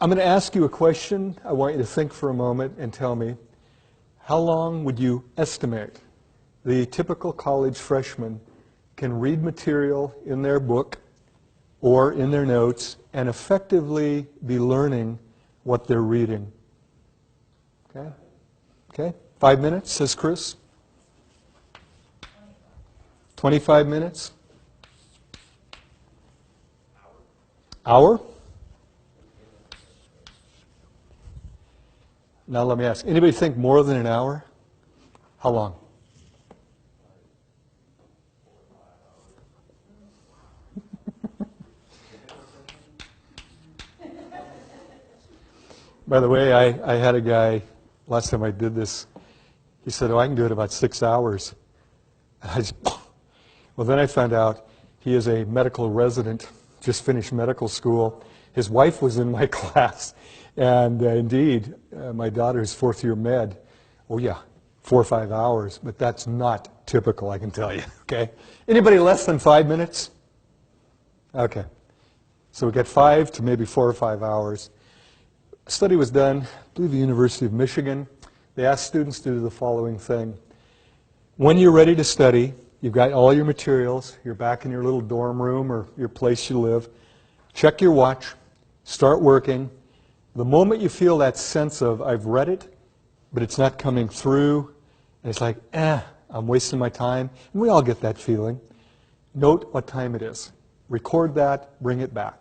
I'm going to ask you a question. I want you to think for a moment and tell me, how long would you estimate the typical college freshman can read material in their book or in their notes and effectively be learning what they're reading? Okay? Okay? 5 minutes, says Chris. 25 minutes? Hour? Now let me ask, anybody think more than an hour? How long? By the way, I had a guy, last time I did this, he said, oh, I can do it about 6 hours. And I just, well, then I found out he is a medical resident, just finished medical school. His wife was in my class. And indeed, my daughter's fourth year med. Oh yeah, 4 or 5 hours, but that's not typical, I can tell you, okay? Anybody less than 5 minutes? Okay. So we get 5 to maybe 4 or 5 hours. A study was done, I believe the University of Michigan. They asked students to do the following thing. When you're ready to study, you've got all your materials, you're back in your little dorm room or your place you live, check your watch, start working. The moment you feel that sense of, I've read it, but it's not coming through, and it's like, I'm wasting my time, and we all get that feeling, note what time it is. Record that, bring it back.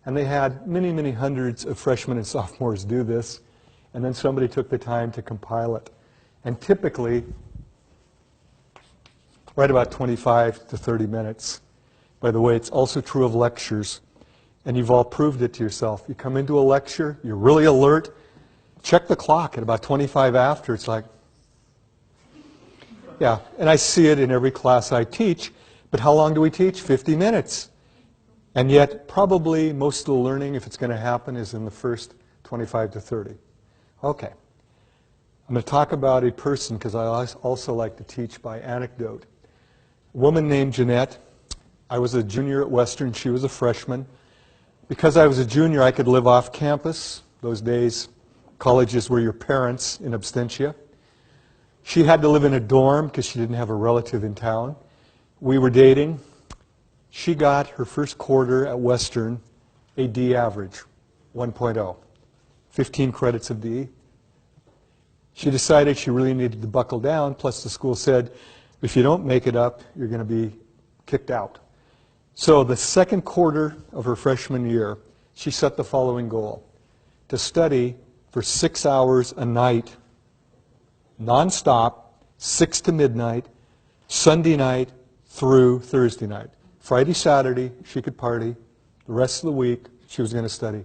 And they had many, many hundreds of freshmen and sophomores do this, and then somebody took the time to compile it. And typically, right about 25 to 30 minutes. By the way, it's also true of lectures. And you've all proved it to yourself. You come into a lecture, you're really alert, check the clock at about 25 after, it's like, yeah, and I see it in every class I teach, but how long do we teach? 50 minutes. And yet, probably most of the learning, if it's going to happen, is in the first 25 to 30. Okay. I'm going to talk about a person, because I also like to teach by anecdote. A woman named Jeanette. I was a junior at Western, she was a freshman. Because I was a junior, I could live off campus. Those days, colleges were your parents in absentia. She had to live in a dorm because she didn't have a relative in town. We were dating. She got her first quarter at Western a D average, 1.0, 15 credits of D. She decided she really needed to buckle down, plus the school said, if you don't make it up, you're going to be kicked out. So the second quarter of her freshman year, she set the following goal: to study for 6 hours a night, nonstop, 6 to midnight, Sunday night through Thursday night. Friday, Saturday, she could party. The rest of the week, she was going to study.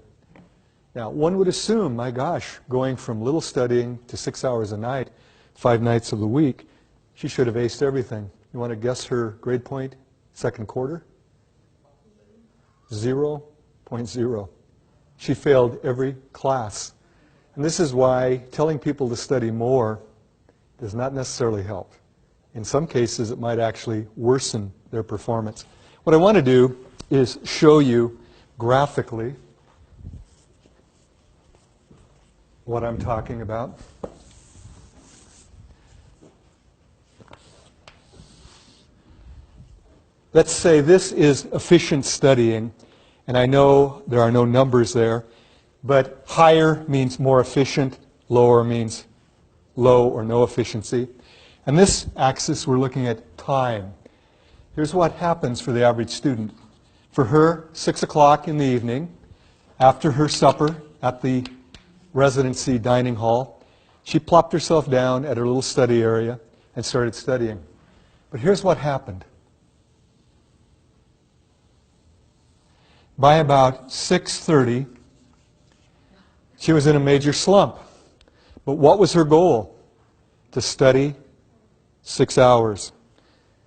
Now, one would assume, my gosh, going from little studying to 6 hours a night, 5 nights of the week, she should have aced everything. You want to guess her grade point, second quarter? 0.0. She failed every class. And this is why telling people to study more does not necessarily help. In some cases, it might actually worsen their performance. What I want to do is show you graphically what I'm talking about. Let's say this is efficient studying, and I know there are no numbers there, but higher means more efficient, lower means low or no efficiency. And this axis, we're looking at time. Here's what happens for the average student. For her, 6 o'clock in the evening, after her supper at the residency dining hall, she plopped herself down at her little study area and started studying. But here's what happened. By about 6:30, she was in a major slump. But what was her goal? To study 6 hours.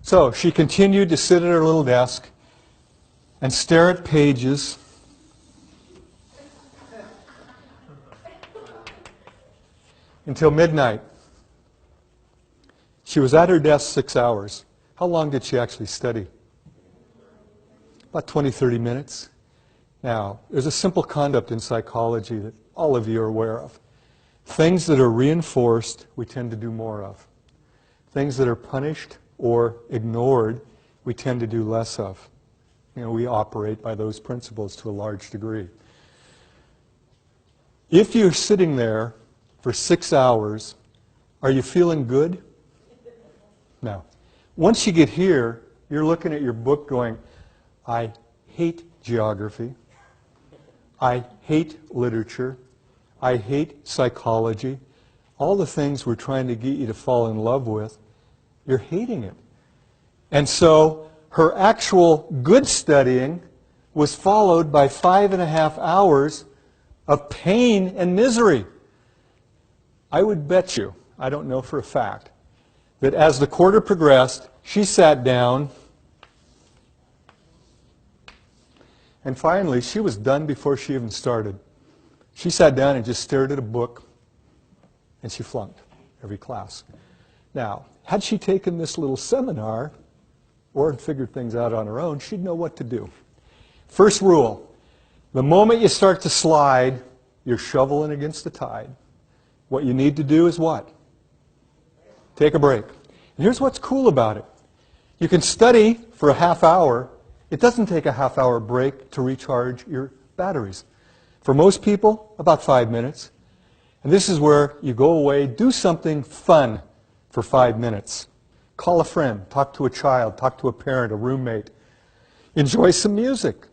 So she continued to sit at her little desk and stare at pages until midnight. She was at her desk 6 hours. How long did she actually study? About 20, 30 minutes. Now, there's a simple conduct in psychology that all of you are aware of. Things that are reinforced, we tend to do more of. Things that are punished or ignored, we tend to do less of. You know, we operate by those principles to a large degree. If you're sitting there for 6 hours, are you feeling good? No. Once you get here, you're looking at your book going, I hate geography. I hate literature. I hate psychology. All the things we're trying to get you to fall in love with, you're hating it. And so her actual good studying was followed by 5.5 hours of pain and misery. I would bet you, I don't know for a fact, that as the quarter progressed, she sat down, and finally she was done before she even started. She sat down and just stared at a book, and she flunked every class. Now, had she taken this little seminar or figured things out on her own, she'd know what to do. First rule, the moment you start to slide, you're shoveling against the tide. What you need to do is what? Take a break. And here's what's cool about it. You can study for a half hour. It doesn't take a half-hour break to recharge your batteries. For most people, about 5 minutes. And this is where you go away, do something fun for 5 minutes. Call a friend, talk to a child, talk to a parent, a roommate. Enjoy some music.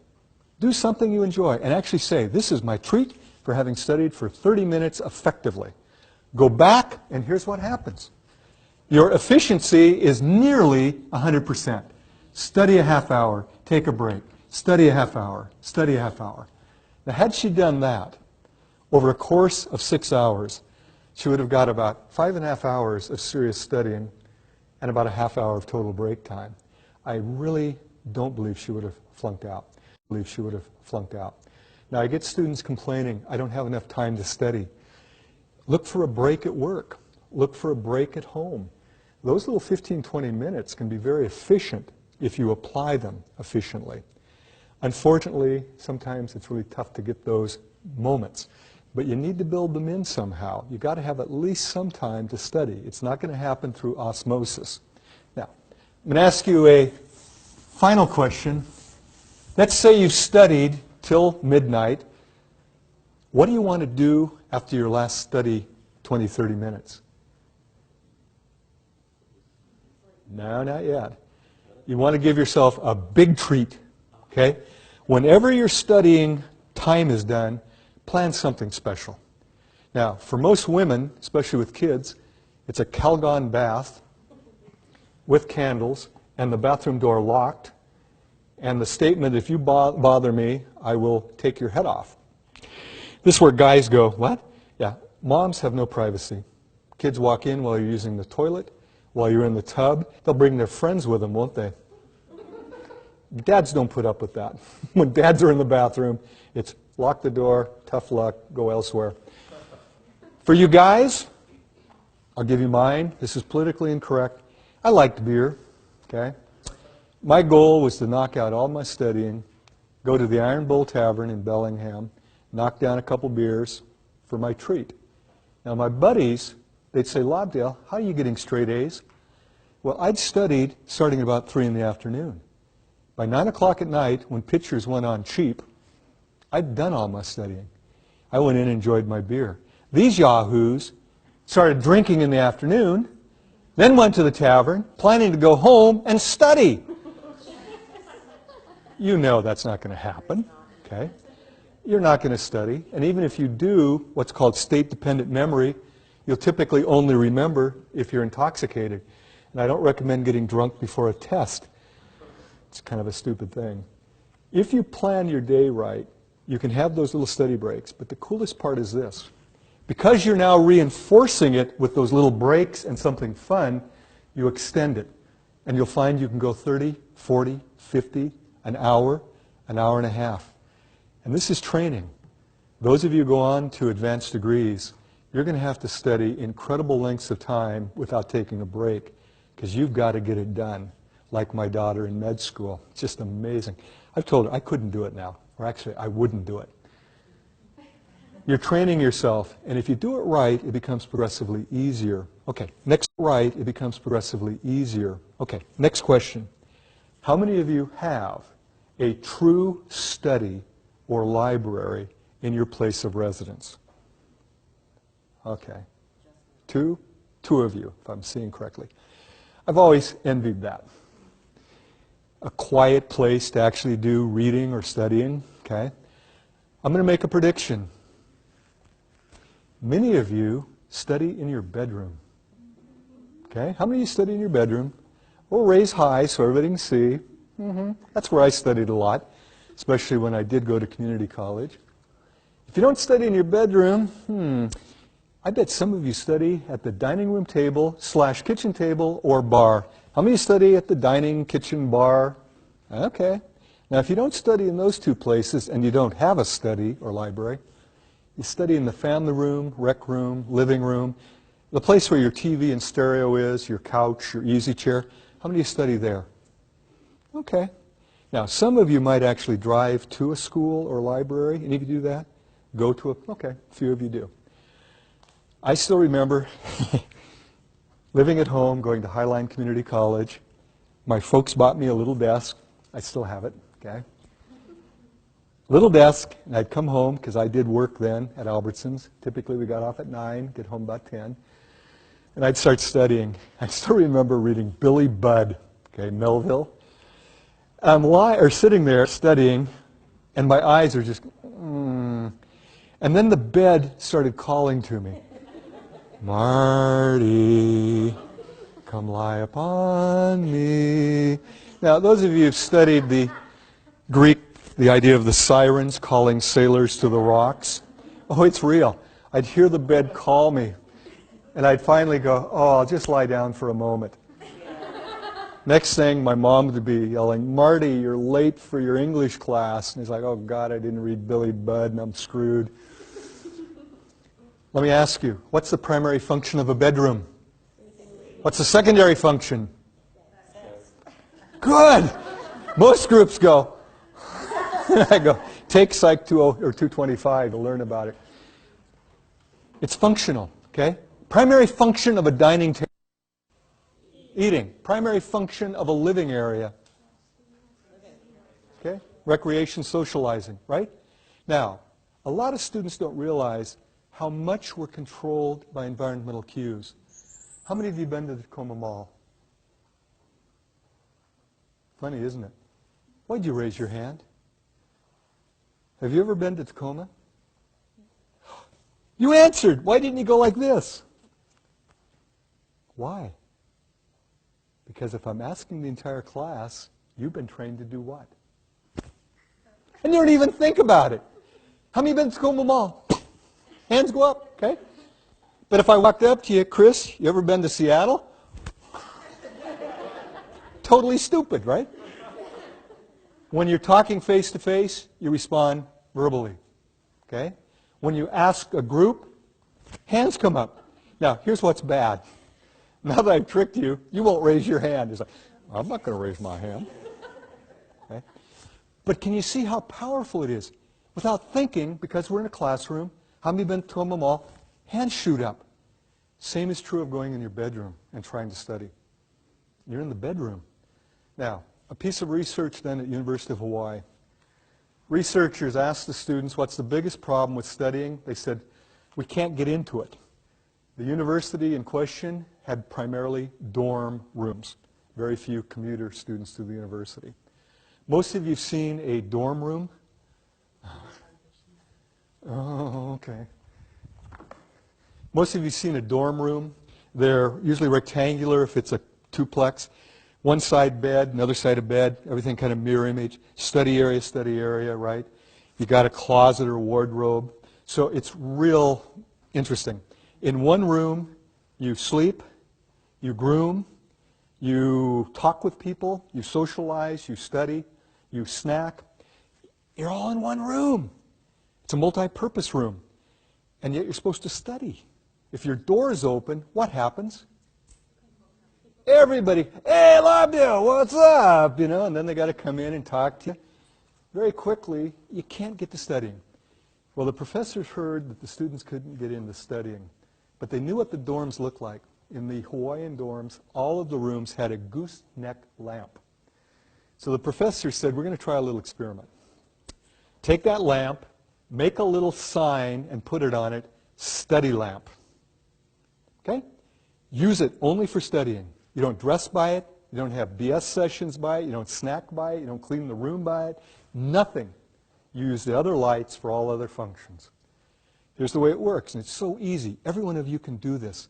Do something you enjoy. And actually say, this is my treat for having studied for 30 minutes effectively. Go back, and here's what happens. Your efficiency is nearly 100%. Study a half hour, take a break. Study a half hour, study a half hour. Now, had she done that over a course of 6 hours, she would have got about 5.5 hours of serious studying and about a half hour of total break time. I really don't believe she would have flunked out. Now, I get students complaining, I don't have enough time to study. Look for a break at work. Look for a break at home. Those little 15, 20 minutes can be very efficient if you apply them efficiently. Unfortunately, sometimes it's really tough to get those moments. But you need to build them in somehow. You've got to have at least some time to study. It's not going to happen through osmosis. Now, I'm going to ask you a final question. Let's say you've studied till midnight. What do you want to do after your last study 20, 30 minutes? No, not yet. You want to give yourself a big treat, okay? Whenever your studying time is done, plan something special. Now, for most women, especially with kids, it's a Calgon bath with candles and the bathroom door locked and the statement, if you bother me, I will take your head off. This is where guys go, what? Yeah, moms have no privacy. Kids walk in while you're using the toilet, while you're in the tub. They'll bring their friends with them, won't they? Dads don't put up with that. When dads are in the bathroom, it's lock the door, tough luck, go elsewhere. For you guys, I'll give you mine. This is politically incorrect. I liked beer, okay? My goal was to knock out all my studying, go to the Iron Bull Tavern in Bellingham, knock down a couple beers for my treat. Now, my buddies, they'd say, Lobdell, how are you getting straight A's? Well, I'd studied starting at about 3 in the afternoon. By 9 o'clock at night, when pictures went on cheap, I'd done all my studying. I went in and enjoyed my beer. These yahoos started drinking in the afternoon, then went to the tavern, planning to go home and study. You know that's not going to happen, okay? You're not going to study, and even if you do what's called state-dependent memory, you'll typically only remember if you're intoxicated. And I don't recommend getting drunk before a test. It's kind of a stupid thing. If you plan your day right, you can have those little study breaks, but the coolest part is this. Because you're now reinforcing it with those little breaks and something fun, you extend it. And you'll find you can go 30, 40, 50, an hour and a half. And this is training. Those of you who go on to advanced degrees, you're going to have to study incredible lengths of time without taking a break, because you've got to get it done, like my daughter in med school. It's just amazing. I've told her I couldn't do it now. Or actually, I wouldn't do it. You're training yourself, and if you do it right, it becomes progressively easier. Okay, next right, it becomes progressively easier. Okay, next question. How many of you have a true study or library in your place of residence? Okay. Two? Two of you, if I'm seeing correctly. I've always envied that. A quiet place to actually do reading or studying, okay? I'm going to make a prediction. Many of you study in your bedroom. Okay? How many of you study in your bedroom? We'll raise high so everybody can see. That's where I studied a lot, especially when I did go to community college. If you don't study in your bedroom, I bet some of you study at the dining room table / kitchen table or bar. How many study at the dining, kitchen, bar? Okay. Now, if you don't study in those two places and you don't have a study or library, you study in the family room, rec room, living room, the place where your TV and stereo is, your couch, your easy chair. How many of you study there? Okay. Now, some of you might actually drive to a school or library. Any of you do that? Go to a, okay, a few of you do. I still remember living at home, going to Highline Community College. My folks bought me a little desk. I still have it, okay? Little desk, and I'd come home, because I did work then at Albertsons. Typically, we got off at 9, get home about 10. And I'd start studying. I still remember reading Billy Budd, okay, Melville. I'm sitting there studying, and my eyes are just, And then the bed started calling to me. Marty, come lie upon me. Now, those of you who've studied the Greek, the idea of the sirens calling sailors to the rocks, oh, it's real. I'd hear the bed call me, and I'd finally go, oh, I'll just lie down for a moment. Next thing, my mom would be yelling, Marty, you're late for your English class. And he's like, oh, God, I didn't read Billy Budd, and I'm screwed. Let me ask you, what's the primary function of a bedroom? What's the secondary function? Good! Most groups go. I go, take Psych 20 or 225 to learn about it. It's functional, okay? Primary function of a dining table. Eating. Primary function of a living area. Okay? Recreation, socializing, right? Now, a lot of students don't realize how much we're controlled by environmental cues. How many of you have been to the Tacoma Mall? Funny, isn't it? Why'd you raise your hand? Have you ever been to Tacoma? You answered. Why didn't you go like this? Why? Because if I'm asking the entire class, you've been trained to do what? And you don't even think about it. How many have been to Tacoma Mall? Hands go up, okay? But if I walked up to you, Chris, you ever been to Seattle? Totally stupid, right? When you're talking face to face, you respond verbally, okay? When you ask a group, hands come up. Now, here's what's bad. Now that I've tricked you, you won't raise your hand. It's like, I'm not going to raise my hand. Okay? But can you see how powerful it is? Without thinking, because we're in a classroom, how many have been to Tacoma Mall? Hands shoot up. Same is true of going in your bedroom and trying to study. You're in the bedroom. Now, a piece of research then at University of Hawaii. Researchers asked the students, what's the biggest problem with studying? They said, we can't get into it. The university in question had primarily dorm rooms. Very few commuter students to the university. Most of you have seen a dorm room. Oh, okay. Most of you have seen a dorm room. They're usually rectangular if it's a duplex. One side bed, another side of bed, everything kind of mirror image. Study area, right? You got a closet or wardrobe. So it's real interesting. In one room, you sleep, you groom, you talk with people, you socialize, you study, you snack. You're all in one room. It's a multi-purpose room. And yet you're supposed to study. If your door is open, what happens? Everybody, hey, love you, what's up? You know, and then they got to come in and talk to you. very quickly, you can't get to studying. Well, the professors heard that the students couldn't get into studying, but they knew what the dorms looked like. In the Hawaiian dorms, all of the rooms had a gooseneck lamp. So the professor said, we're going to try a little experiment. Take that lamp, make a little sign, and put it on it, study lamp. Okay? Use it only for studying. You don't dress by it. You don't have BS sessions by it. You don't snack by it. You don't clean the room by it. Nothing. You use the other lights for all other functions. Here's the way it works, and it's so easy. Every one of you can do this.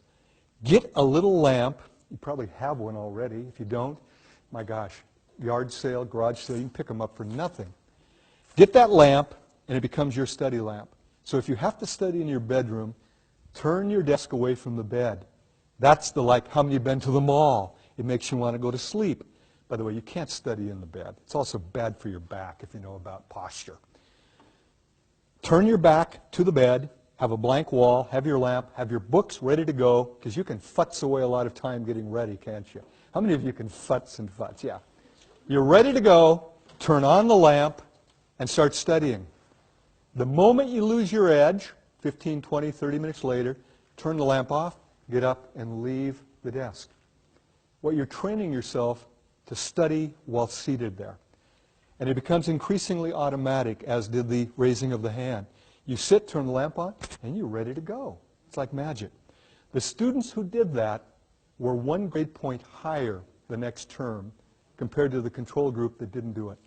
Get a little lamp. You probably have one already. If you don't, my gosh, yard sale, garage sale, you can pick them up for nothing. Get that lamp, and it becomes your study lamp. So if you have to study in your bedroom, turn your desk away from the bed. That's the like, how many have been to the mall? It makes you want to go to sleep. By the way, you can't study in the bed. It's also bad for your back if you know about posture. Turn your back to the bed, have a blank wall, have your lamp, have your books ready to go, because you can futz away a lot of time getting ready, can't you? How many of you can futz and futz? Yeah. You're ready to go, turn on the lamp, and start studying. The moment you lose your edge, 15, 20, 30 minutes later, turn the lamp off, get up, and leave the desk. What you're training yourself to study while seated there. And it becomes increasingly automatic, as did the raising of the hand. You sit, turn the lamp on, and you're ready to go. It's like magic. The students who did that were 1 grade point higher the next term compared to the control group that didn't do it.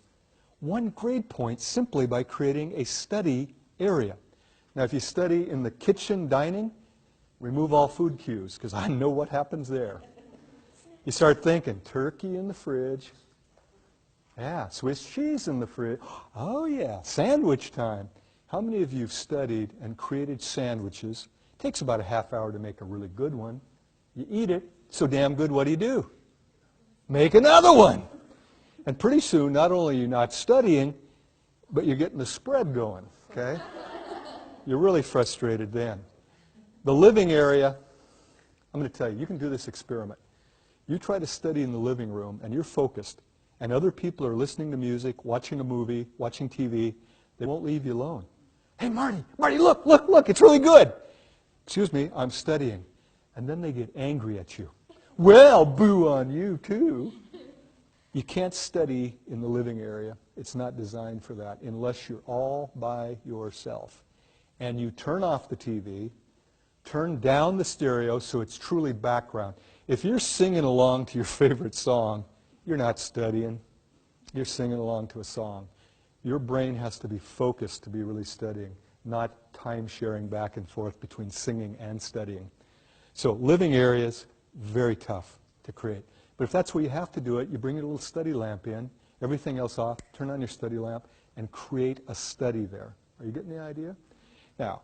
1 grade point simply by creating a study area. Now, if you study in the kitchen dining, remove all food cues, because I know what happens there. You start thinking, turkey in the fridge. Yeah, Swiss cheese in the fridge. Oh, yeah, sandwich time. How many of you have studied and created sandwiches? It takes about a half hour to make a really good one. You eat it, so damn good, what do? Make another one. And pretty soon, not only are you not studying, but you're getting the spread going, okay? You're really frustrated then. The living area, I'm going to tell you, you can do this experiment. You try to study in the living room, and you're focused, and other people are listening to music, watching a movie, watching TV. They won't leave you alone. Hey, Marty, look, it's really good. Excuse me, I'm studying. And then they get angry at you. Well, boo on you, too. You can't study in the living area. It's not designed for that unless you're all by yourself. And you turn off the TV, turn down the stereo so it's truly background. If you're singing along to your favorite song, you're not studying. You're singing along to a song. Your brain has to be focused to be really studying, not time sharing back and forth between singing and studying. So living areas, very tough to create. But if that's where you have to do it, you bring your little study lamp in, everything else off, turn on your study lamp, and create a study there. Are you getting the idea? Now,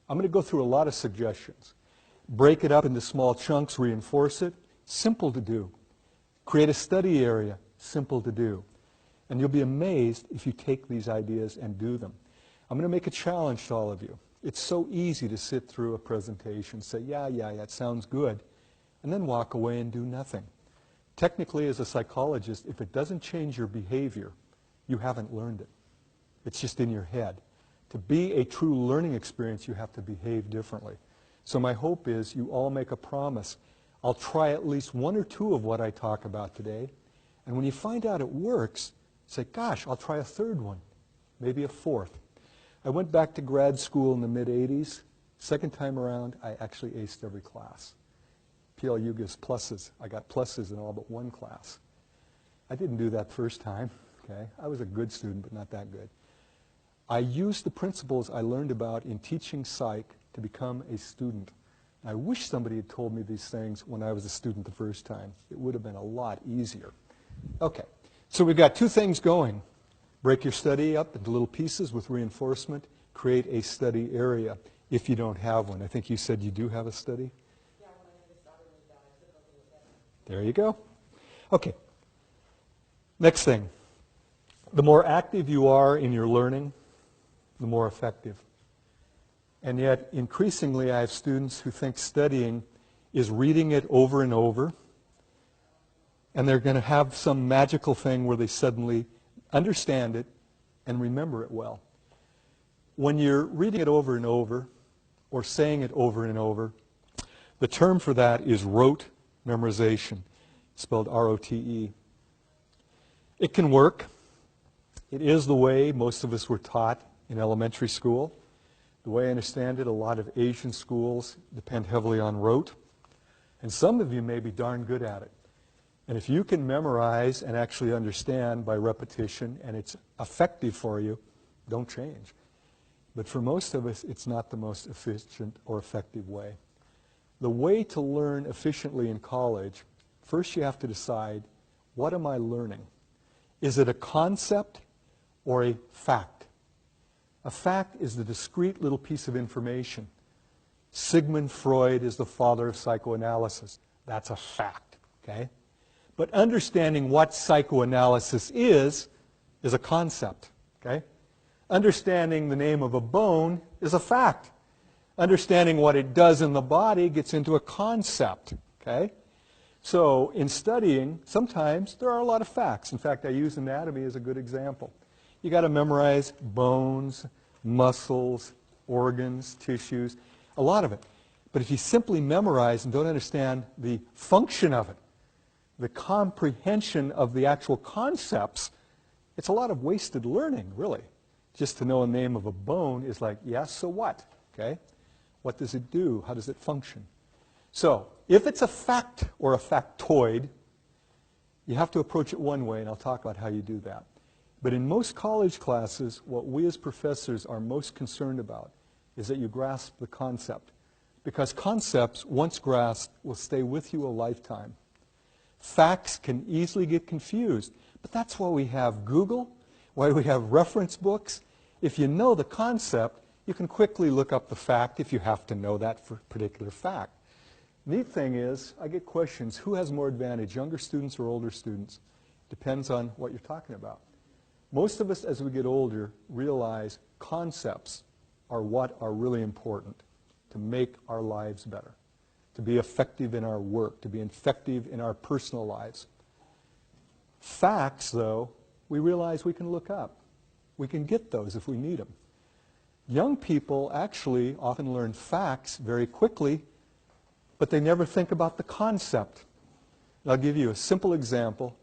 I'm going to go through a lot of suggestions. Break it up into small chunks, reinforce it. Simple to do. Create a study area. Simple to do. And you'll be amazed if you take these ideas and do them. I'm going to make a challenge to all of you. It's so easy to sit through a presentation, say, yeah, it sounds good, and then walk away and do nothing. Technically, as a psychologist, if it doesn't change your behavior, you haven't learned it. It's just in your head. To be a true learning experience, you have to behave differently. So my hope is you all make a promise. I'll try at least 1 or 2 of what I talk about today. And when you find out it works, say, gosh, I'll try a 3rd one, maybe a 4th. I went back to grad school in the mid-'80s. Second time around, I actually aced every class. PLU gives pluses. I got pluses in all but 1 class. I didn't do that first time. Okay? I was a good student, but not that good. I used the principles I learned about in teaching psych to become a student. I wish somebody had told me these things when I was a student the first time. It would have been a lot easier. Okay, so we've got 2 things going. Break your study up into little pieces with reinforcement. Create a study area if you don't have one. I think you said you do have a study? Yeah, when I had started with that, I said nothing with that. There you go. Okay, next thing. The more active you are in your learning, the more effective. And yet, increasingly, I have students who think studying is reading it over and over, and they're going to have some magical thing where they suddenly understand it, and remember it well. When you're reading it over and over, or saying it over and over, the term for that is rote memorization, spelled R-O-T-E. It can work. It is the way most of us were taught in elementary school. The way I understand it, a lot of Asian schools depend heavily on rote. And some of you may be darn good at it. And if you can memorize and actually understand by repetition, and it's effective for you, don't change. But for most of us, it's not the most efficient or effective way. The way to learn efficiently in college, first you have to decide, what am I learning? Is it a concept or a fact? A fact is the discrete little piece of information. Sigmund Freud is the father of psychoanalysis. That's a fact, okay? But understanding what psychoanalysis is a concept, okay? Understanding the name of a bone is a fact. Understanding what it does in the body gets into a concept, okay? So in studying, sometimes there are a lot of facts. In fact, I use anatomy as a good example. You got to memorize bones, muscles, organs, tissues, a lot of it. But if you simply memorize and don't understand the function of it, the comprehension of the actual concepts, it's a lot of wasted learning, really. Just to know a name of a bone is like, yes, so what? Okay? What does it do? How does it function? So, if it's a fact or a factoid, you have to approach it one way, and I'll talk about how you do that. But in most college classes, what we as professors are most concerned about is that you grasp the concept. Because concepts, once grasped, will stay with you a lifetime. Facts can easily get confused, but that's why we have Google, why we have reference books. If you know the concept, you can quickly look up the fact if you have to know that for a particular fact. Neat thing is, I get questions, who has more advantage, younger students or older students? Depends on what you're talking about. Most of us, as we get older, realize concepts are what are really important to make our lives better, to be effective in our work, to be effective in our personal lives. Facts, though, we realize we can look up. We can get those if we need them. Young people actually often learn facts very quickly, but they never think about the concept. And I'll give you a simple example.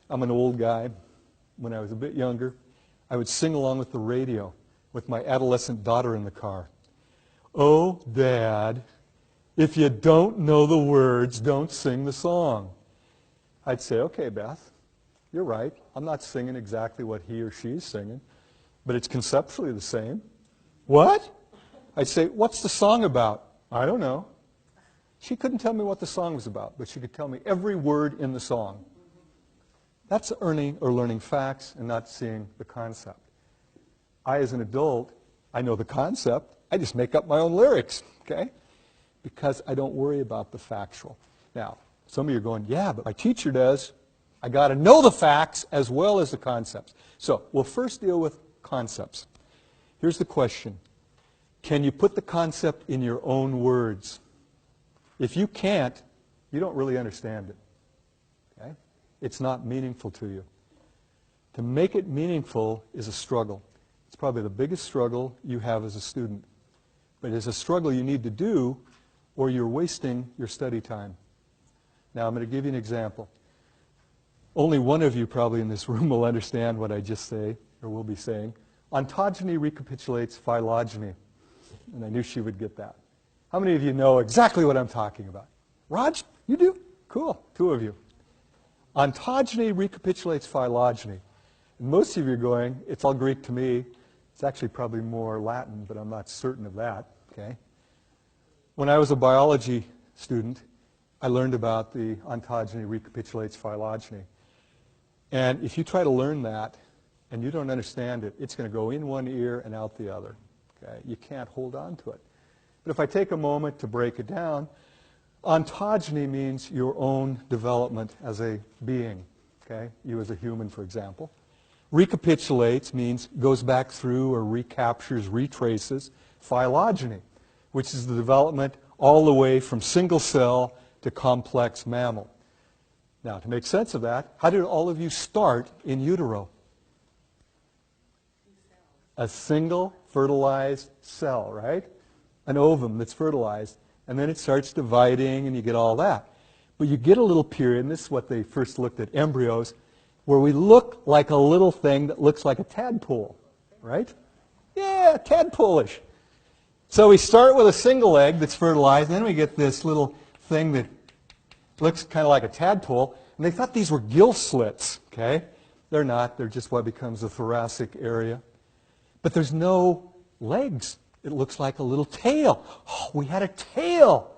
I'm an old guy. When I was a bit younger, I would sing along with the radio with my adolescent daughter in the car. Oh, Dad, if you don't know the words, don't sing the song. I'd say, okay, Beth, you're right. I'm not singing exactly what he or she's singing, but it's conceptually the same. What? I'd say, what's the song about? I don't know. She couldn't tell me what the song was about, but she could tell me every word in the song. That's earning or learning facts and not seeing the concept. I, as an adult, I know the concept. I just make up my own lyrics, okay? Because I don't worry about the factual. Now, some of you are going, yeah, but my teacher does. I got to know the facts as well as the concepts. So we'll first deal with concepts. Here's the question. Can you put the concept in your own words? If you can't, you don't really understand it. Okay? It's not meaningful to you. To make it meaningful is a struggle. It's probably the biggest struggle you have as a student. But it's a struggle you need to do or you're wasting your study time. Now, I'm going to give you an example. Only one of you probably in this room will understand what I just say, or will be saying. Ontogeny recapitulates phylogeny. And I knew she would get that. How many of you know exactly what I'm talking about? Raj, you do? Cool, 2 of you. Ontogeny recapitulates phylogeny. And most of you are going, it's all Greek to me. It's actually probably more Latin, but I'm not certain of that. Okay? When I was a biology student, I learned about the ontogeny recapitulates phylogeny. And if you try to learn that and you don't understand it, it's going to go in one ear and out the other. Okay? You can't hold on to it. But if I take a moment to break it down, ontogeny means your own development as a being. Okay? You as a human, for example. Recapitulates means goes back through or recaptures, retraces phylogeny, which is the development all the way from single cell to complex mammal. Now, to make sense of that, how did all of you start in utero? a single fertilized cell, right? An ovum that's fertilized. And then it starts dividing and you get all that. But you get a little period, and this is what they first looked at embryos, where we look like a little thing that looks like a tadpole, right? Yeah, tadpole-ish. So we start with a single egg that's fertilized, and then we get this little thing that looks kind of like a tadpole. And they thought these were gill slits, okay? They're not. They're just what becomes the thoracic area. But there's no legs. It looks like a little tail. Oh, we had a tail.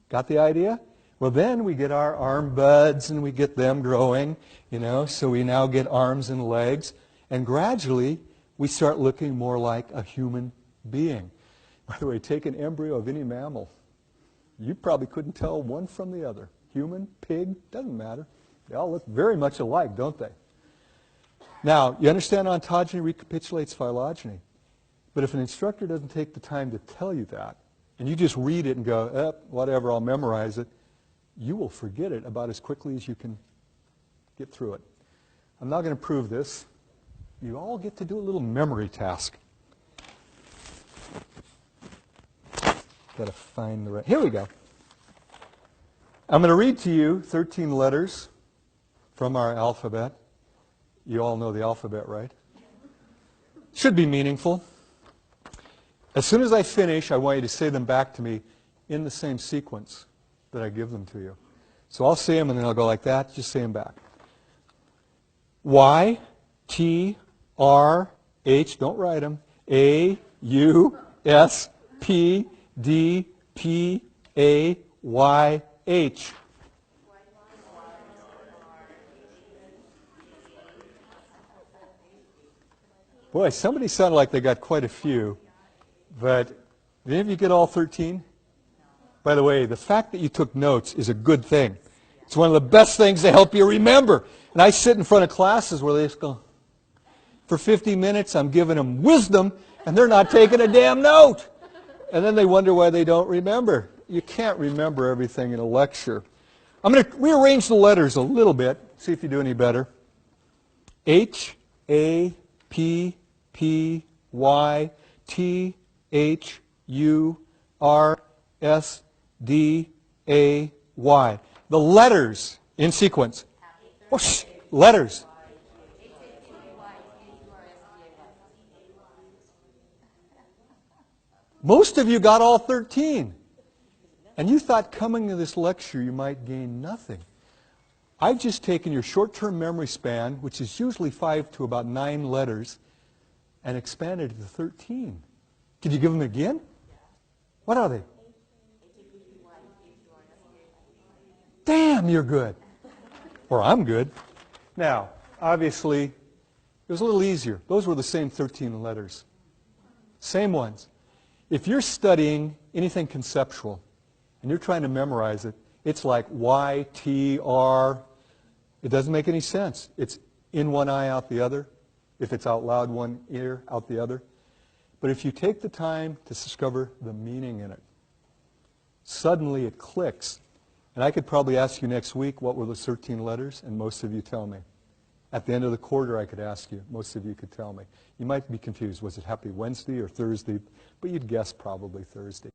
Got the idea? Well, then we get our arm buds and we get them growing, so we now get arms and legs. And gradually, we start looking more like a human being. By the way, take an embryo of any mammal. You probably couldn't tell one from the other. Human, pig, doesn't matter. They all look very much alike, don't they? Now, you understand ontogeny recapitulates phylogeny. But if an instructor doesn't take the time to tell you that, and you just read it and go, whatever, I'll memorize it, you will forget it about as quickly as you can get through it. I'm not going to prove this. You all get to do a little memory task. Got to find the right... Here we go. I'm going to read to you 13 letters from our alphabet. You all know the alphabet, right? Should be meaningful. As soon as I finish, I want you to say them back to me in the same sequence that I give them to you. So I'll say them and then I'll go like that. Just say them back. Y, T, R, H, don't write them. A, U, S, P, D, P, A, Y, H. Boy, somebody sounded like they got quite a few. But did any of you get all 13? By the way, the fact that you took notes is a good thing. It's one of the best things to help you remember. And I sit in front of classes where they just go, for 50 minutes I'm giving them wisdom, and they're not taking a damn note. And then they wonder why they don't remember. You can't remember everything in a lecture. I'm going to rearrange the letters a little bit, see if you do any better. H, A, P, P, Y, T, H, U, R, S, D, A, Y. The letters in sequence. Whoosh, letters. Most of you got all 13. And you thought coming to this lecture you might gain nothing. I've just taken your short-term memory span, which is usually 5 to about 9 letters, and expanded it to 13. Could you give them again? What are they? Damn, you're good. Or I'm good. Now, obviously, it was a little easier. Those were the same 13 letters. Same ones. If you're studying anything conceptual and you're trying to memorize it, it's like Y, T, R. It doesn't make any sense. It's in one eye, out the other. If it's out loud, one ear, out the other. But if you take the time to discover the meaning in it, suddenly it clicks. And I could probably ask you next week what were the 13 letters, and most of you tell me. At the end of the quarter, I could ask you. Most of you could tell me. You might be confused. Was it Happy Wednesday or Thursday? But you'd guess probably Thursday.